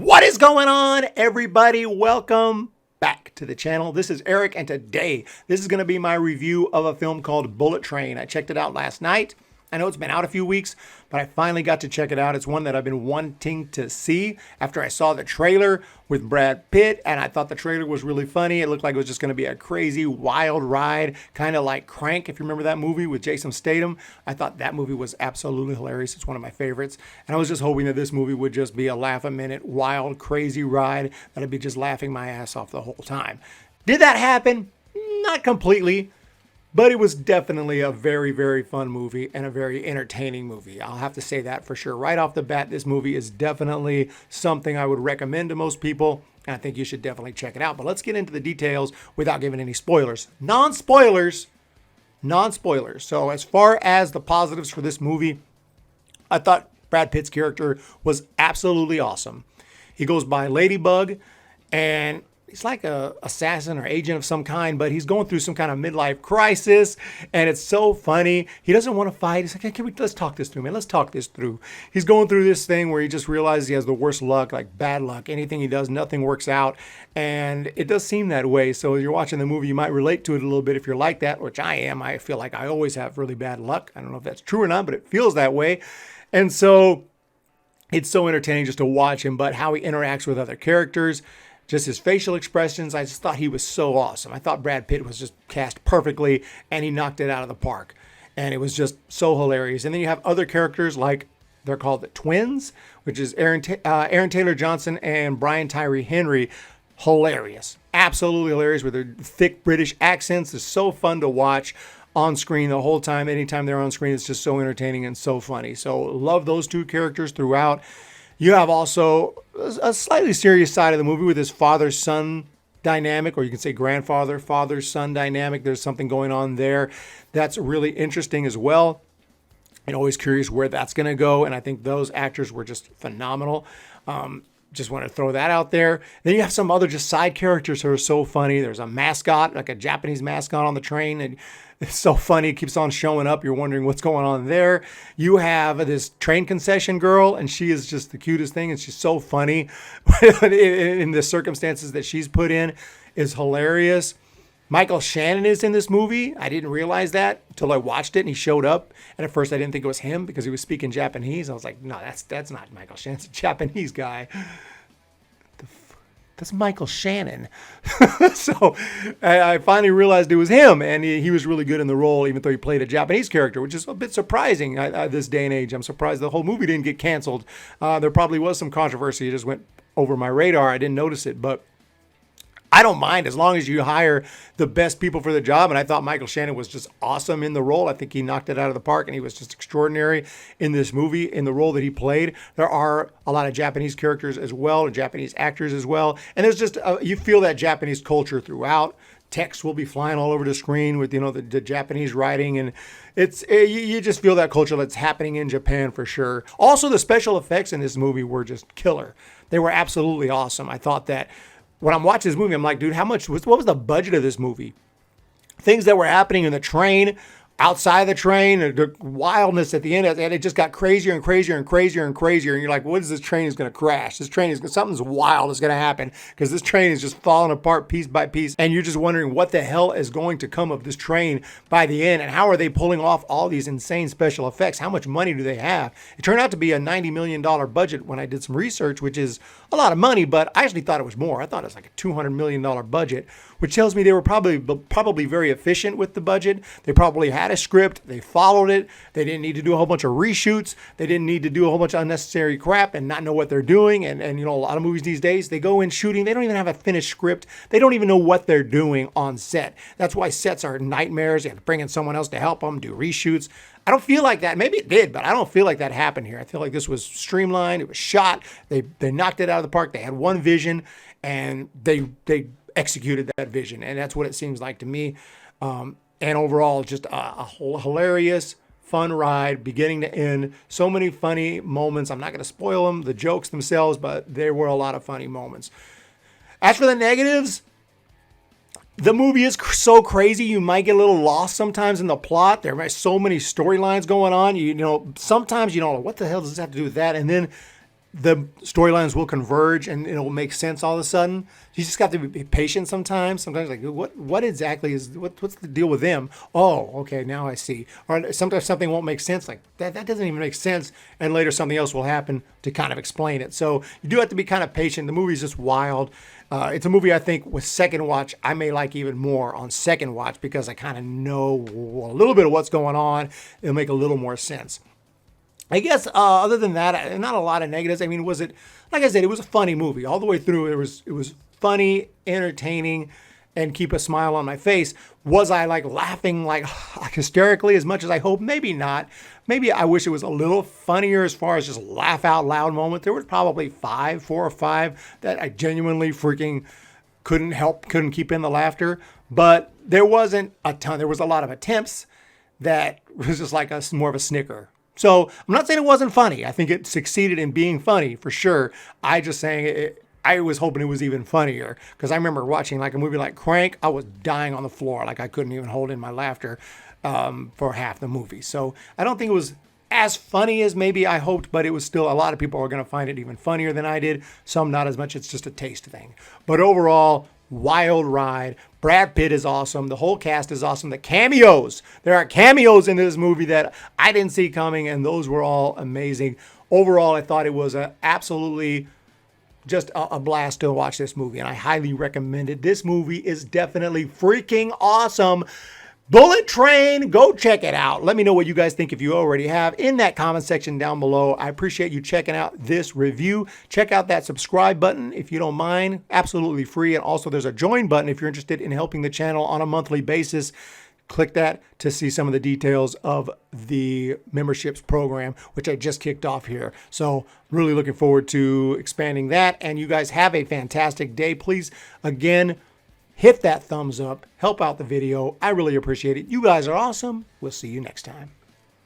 What is going on, everybody? Welcome back to the channel. This is Eric, and today this is going to be my review of a film called Bullet Train. I checked it out last night. I know it's been out a few weeks, but I finally got to check it out. It's one that I've been wanting to see after I saw the trailer with Brad Pitt, and I thought the trailer was really funny. It looked like it was just going to be a crazy, wild ride, kind of like Crank, if you remember that movie with Jason Statham. I thought that movie was absolutely hilarious. It's one of my favorites, and I was just hoping that this movie would just be a laugh-a-minute, wild, crazy ride that I'd be just laughing my ass off the whole time. Did that happen? Not completely. But it was definitely a very, very fun movie and a very entertaining movie. I'll have to say that for sure. Right off the bat, this movie is definitely something I would recommend to most people, and I think you should definitely check it out. But let's get into the details without giving any spoilers. Non-spoilers. So as far as the positives for this movie, I thought Brad Pitt's character was absolutely awesome. He goes by Ladybug, and he's like a assassin or agent of some kind, but he's going through some kind of midlife crisis, and it's so funny. He doesn't want to fight. He's like, hey, let's talk this through, man. Let's talk this through. He's going through this thing where he just realizes he has the worst luck, like bad luck. Anything he does, nothing works out, and it does seem that way. So as you're watching the movie, you might relate to it a little bit if you're like that, which I am. I feel like I always have really bad luck. I don't know if that's true or not, but it feels that way. And so it's so entertaining just to watch him, but how he interacts with other characters, just his facial expressions, I just thought he was so awesome. I thought Brad Pitt was just cast perfectly, and he knocked it out of the park. And it was just so hilarious. And then you have other characters like, they're called the twins, which is Aaron Taylor-Johnson and Brian Tyree Henry. Hilarious. Absolutely hilarious with their thick British accents. It's so fun to watch on screen the whole time. Anytime they're on screen, it's just so entertaining and so funny. So love those two characters throughout. You have also a slightly serious side of the movie with his father-son dynamic, or you can say grandfather, father-son dynamic. There's something going on there that's really interesting as well. And always curious where that's going to go. And I think those actors were just phenomenal. Just want to throw that out there. Then you have some other just side characters who are so funny. There's a mascot, like a Japanese mascot on the train, and it's so funny. It keeps on showing up. You're wondering what's going on there. You have this train concession girl, and she is just the cutest thing, and she's so funny in the circumstances that she's put in is hilarious. Michael Shannon is in this movie. I didn't realize that until I watched it and he showed up. And at first I didn't think it was him because he was speaking Japanese. I was like, no, that's not Michael Shannon. It's a Japanese guy. That's Michael Shannon. So I finally realized it was him, and he was really good in the role, even though he played a Japanese character, which is a bit surprising this day and age. I'm surprised the whole movie didn't get canceled. There probably was some controversy. It just went over my radar. I didn't notice it, but I don't mind as long as you hire the best people for the job. And I thought Michael Shannon was just awesome in the role. I think he knocked it out of the park, and he was just extraordinary in this movie, in the role that he played. There are a lot of Japanese characters as well, and Japanese actors as well. And there's just, you feel that Japanese culture throughout. Text will be flying all over the screen with, the Japanese writing. And you just feel that culture that's happening in Japan for sure. Also, the special effects in this movie were just killer. They were absolutely awesome. I thought that when I'm watching this movie, I'm like, dude, what was the budget of this movie? Things that were happening in the train, outside the train, the wildness at the end, and it just got crazier and crazier and crazier and crazier. And you're like, what is this train is going to crash? Something's wild is going to happen because this train is just falling apart piece by piece. And you're just wondering what the hell is going to come of this train by the end, and how are they pulling off all these insane special effects? How much money do they have? It turned out to be a $90 million budget when I did some research, which is a lot of money, but I actually thought it was more. I thought it was like a $200 million budget, which tells me they were probably very efficient with the budget. They probably had a script. They followed it. They didn't need to do a whole bunch of reshoots. They didn't need to do a whole bunch of unnecessary crap and not know what they're doing. And a lot of movies these days, they go in shooting. They don't even have a finished script. They don't even know what they're doing on set. That's why sets are nightmares. They have to bring in someone else to help them do reshoots. I don't feel like that. Maybe it did, but I don't feel like that happened here. I feel like this was streamlined. It was shot. They knocked it out of the park. They had one vision, and they executed that vision. And that's what it seems like to me. And overall, just a hilarious, fun ride, beginning to end. So many funny moments. I'm not going to spoil them, the jokes themselves, but there were a lot of funny moments. As for the negatives, the movie is so crazy, you might get a little lost sometimes in the plot. There are so many storylines going on. Sometimes you don't know what the hell does this have to do with that. And then the storylines will converge and it'll make sense all of a sudden. You just got to be patient sometimes. Sometimes like, what exactly is, what's the deal with them? Oh, okay, now I see. Or sometimes something won't make sense. Like that doesn't even make sense. And later something else will happen to kind of explain it. So you do have to be kind of patient. The movie's just wild. It's a movie I think with second watch, I may like even more on second watch because I kind of know a little bit of what's going on. It'll make a little more sense. I guess other than that, not a lot of negatives. I mean, was it, like I said, it was a funny movie all the way through. It was funny, entertaining, and keep a smile on my face. Was I like laughing like hysterically as much as I hope? Maybe not. Maybe I wish it was a little funnier as far as just laugh out loud moment. There were probably 4 or 5 that I genuinely freaking couldn't keep in the laughter. But there wasn't a ton. There was a lot of attempts that was just like more of a snicker. So I'm not saying it wasn't funny. I think it succeeded in being funny for sure. I just saying I was hoping it was even funnier because I remember watching like a movie like Crank. I was dying on the floor. Like I couldn't even hold in my laughter for half the movie. So I don't think it was as funny as maybe I hoped, but it was still, a lot of people are going to find it even funnier than I did. Some not as much. It's just a taste thing. But overall, wild ride. Brad Pitt is awesome. The whole cast is awesome. The cameos. There are cameos in this movie that I didn't see coming, and those were all amazing. Overall, I thought it was absolutely just a blast to watch this movie, and I highly recommend it. This movie is definitely freaking awesome. Bullet Train, go check it out. Let me know what you guys think if you already have in that comment section down below. I appreciate you checking out this review. Check out that subscribe button if you don't mind. Absolutely free. And also there's a join button if you're interested in helping the channel on a monthly basis. Click that to see some of the details of the memberships program, which I just kicked off here. So really looking forward to expanding that. And you guys have a fantastic day. Please, again, hit that thumbs up, help out the video. I really appreciate it. You guys are awesome. We'll see you next time.